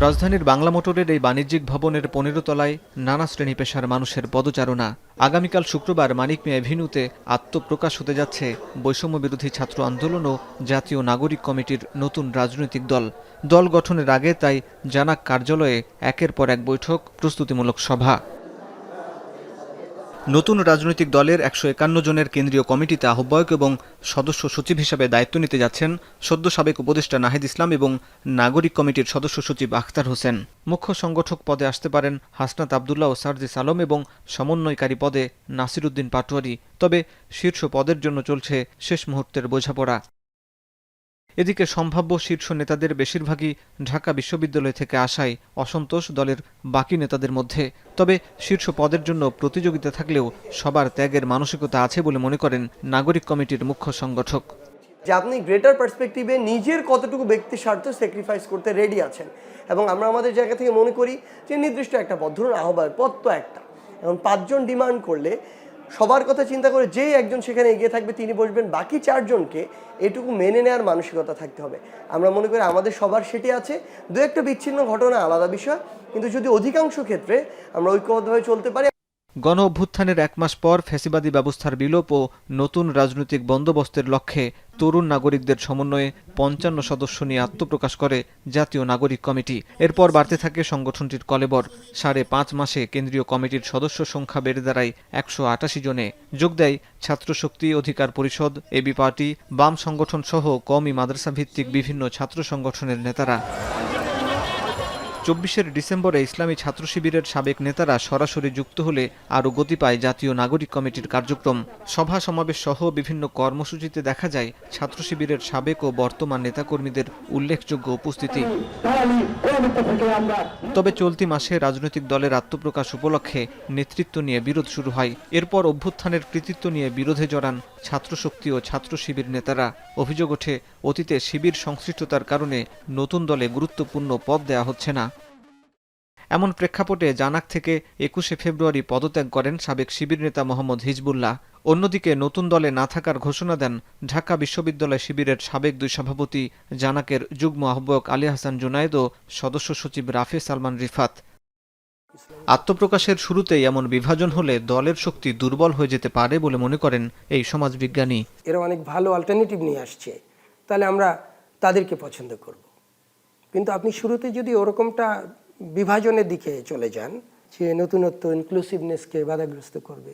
রাজধানীর বাংলা মোটরের এই বাণিজ্যিক ভবনের ১৫ তলায় নানা শ্রেণী পেশার মানুষের পদচারণা। আগামীকাল শুক্রবার মানিক মিয়া এভিনিউতে আত্মপ্রকাশ হতে যাচ্ছে বৈষম্য বিরোধী ছাত্র আন্দোলন ও জাতীয় নাগরিক কমিটির নতুন রাজনৈতিক দল। দল গঠনের আগে তাই জানাক কার্যালয়ে একের পর এক বৈঠক, প্রস্তুতিমূলক সভা। নতুন রাজনৈতিক দলের ১৫১ জনের কেন্দ্রীয় কমিটিতে আহ্বায়ক এবং সদস্য সচিব হিসেবে দায়িত্ব নিতে যাচ্ছেন সদ্য সাবেক উপদেষ্টা নাহিদ ইসলাম এবং নাগরিক কমিটির সদস্য সচিব আখতার হোসেন। মুখ্য সংগঠক পদে আসতে পারেন হাসনাত আবদুল্লাহ ও সার্জিস আলম এবং সমন্বয়কারী পদে নাসির উদ্দিন পাটোয়ারি। তবে শীর্ষ পদের জন্য চলছে শেষ মুহূর্তের বোঝাপড়া। এদিকে সম্ভাব্য শীর্ষ নেতাদের বেশিরভাগই ঢাকা বিশ্ববিদ্যালয় থেকে আসায় অসন্তোষ দলের বাকি নেতাদের মধ্যে। তবে শীর্ষ পদের জন্য প্রতিযোগিতা থাকলেও সবার ত্যাগের মানসিকতা আছে বলে মনে করেন নাগরিক কমিটির মুখ্য সংগঠক। যে আপনি গ্রেটার পার্সপেক্টিভে নিজের কতটুকু ব্যক্তি স্বার্থ স্যাক্রিফাইস করতে রেডি আছেন, এবং আমরা আমাদের জায়গা থেকে মনে করি যে নির্দিষ্ট একটা পদ, ধরুন আহ্বায়ক পদ তো একটা, এবং 5 জন ডিমান্ড করলে সবার কথা চিন্তা করে যে একজন সেখানে এগিয়ে থাকবে তিনি বসবেন, বাকি 4 জনকে এটুকু মেনে নেওয়ার মানসিকতা থাকতে হবে। আমরা মনে করি আমাদের সবার সেটি আছে। দু একটা বিচ্ছিন্ন ঘটনা আলাদা বিষয়, কিন্তু যদি অধিকাংশ ক্ষেত্রে আমরা ঐক্যবদ্ধভাবে চলতে পারি। গণ অভ্যুত্থানের 1 মাস পর ফ্যাসিবাদী ব্যবস্থার বিলোপ ও নতুন রাজনৈতিক বন্দোবস্তের লক্ষ্যে তরুণ নাগরিকদের সমন্বয়ে ৫৫ সদস্য নিয়ে আত্মপ্রকাশ করে জাতীয় নাগরিক কমিটি। এরপর বাড়তে থাকে সংগঠনটির কলেবর। 5.5 মাসে কেন্দ্রীয় কমিটির সদস্য সংখ্যা বেড়ে দাঁড়ায় ১৮৮ জনে। যোগ দেয় ছাত্রশক্তি, অধিকার পরিষদ, এবি পার্টি, বাম সংগঠন সহ কওমি মাদ্রাসা ভিত্তিক বিভিন্ন ছাত্র সংগঠনের নেতারা। ২৪ ডিসেম্বরে ইসলামী ছাত্র শিবিরের সাবেক নেতারা সরাসরি যুক্ত হলে আরও গতি পায় জাতীয় নাগরিক কমিটির কার্যক্রম। সভা সমাবেশ সহ বিভিন্ন কর্মসূচিতে দেখা যায় ছাত্র শিবিরের সাবেক ও বর্তমান নেতাকর্মীদের উল্লেখযোগ্য উপস্থিতি। তবে চলতি মাসে রাজনৈতিক দলের আত্মপ্রকাশ উপলক্ষে নেতৃত্ব নিয়ে বিরোধ শুরু হয়। এরপর অভ্যুত্থানের কৃতিত্ব নিয়ে বিরোধে জড়ান ছাত্রশক্তি ও ছাত্র শিবির নেতারা। অভিযোগ ওঠে, অতীতে শিবির সংশ্লিষ্টতার কারণে নতুন দলে গুরুত্বপূর্ণ পদ দেয়া হচ্ছে না। এমন প্রেক্ষাপটে জানাক থেকে ২১ ফেব্রুয়ারি পদত্যাগ করেন সাবেক শিবির নেতা মোহাম্মদ হিজবুল্লাহ। অন্যদিকে নতুন দলে না থাকার ঘোষণা দেন ঢাকা বিশ্ববিদ্যালয় শিবিরের সাবেক 2 সভাপতি, জানাকের যুগ্ম আহ্বায়ক আলী হাসান জুনায়েদ ও সদস্য সচিব রাফি সালমান রিফাত। আত্মপ্রকাশের শুরুতেই এমন বিভাজন হলে দলের শক্তি দুর্বল হয়ে যেতে পারে বলে মনে করেন এই সমাজবিজ্ঞানী। এরা অনেক ভালো অল্টারনেটিভ নিয়ে আসছে, তাহলে আমরা তাদেরকে পছন্দ করব। কিন্তু আপনি শুরুতে যদি ওরকমটা বিভাজনের দিকে চলে যান, যে নতুনত্ব ইনক্লুসিভনেসকে বাধাগ্রস্ত করবে,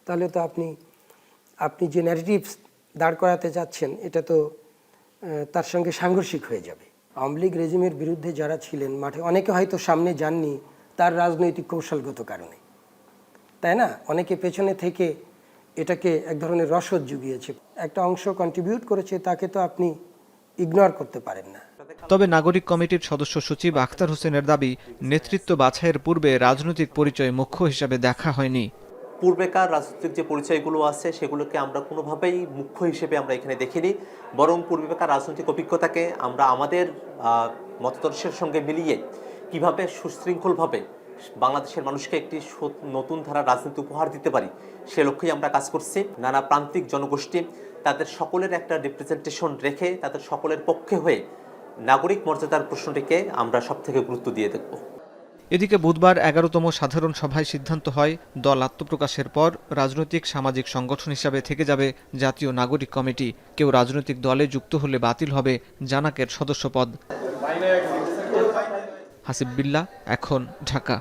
তাহলে তো আপনি যে ন্যারেটিভস দাঁড় করাতে যাচ্ছেন এটা তো তার সঙ্গে সাংঘর্ষিক হয়ে যাবে। আওয়ামী লীগ রেজিমের বিরুদ্ধে যারা ছিলেন মাঠে, অনেকে হয়তো সামনে যাননি তার রাজনৈতিক কৌশলগত কারণে, তাই না? অনেকে পেছনে থেকে এটাকে এক ধরনের রসদ জুগিয়েছে, একটা অংশ কন্ট্রিবিউট করেছে, তাকে তো আপনি ইগনোর করতে পারেন না। তবে নাগরিক কমিটির সদস্য সচিব আখতার হোসেনের দাবি, নেতৃত্ব বাছাইয়ের পূর্বে রাজনৈতিক পরিচয় মুখ্য হিসাবে দেখা হয়নি। পূর্বেকার রাজনৈতিক যে পরিচয়গুলো আছে সেগুলোকে আমরা কোনোভাবেই মুখ্য হিসেবে আমরা এখানে দেখিনি, বরং পূর্বেকার রাজনৈতিক অভিজ্ঞতাকে আমরা আমাদের মতাদর্শের সঙ্গে মিলিয়ে কিভাবে সুশৃঙ্খলভাবে বাংলাদেশের মানুষকে একটি নতুন ধারার রাজনীতি উপহার দিতে পারি সে লক্ষ্যেই আমরা কাজ করছি। নানা প্রান্তিক জনগোষ্ঠী তাদের সকলের একটা রিপ্রেজেন্টেশন রেখে তাদের সকলের পক্ষে হয়ে নাগরিক মর্যাদার প্রশ্নটিকে আমরা সবথেকে গুরুত্ব দিয়ে দেখব। এদিকে বুধবার 11তম সাধারণ সভায় সিদ্ধান্ত হয়, দল আত্মপ্রকাশের পর রাজনৈতিক সামাজিক সংগঠন হিসাবে থেকে যাবে জাতীয় নাগরিক কমিটি। কেউ রাজনৈতিক দলে যুক্ত হলে বাতিল হবে জানাকের সদস্যপদ। হাসিব বিল্লাহ, এখন, ঢাকা।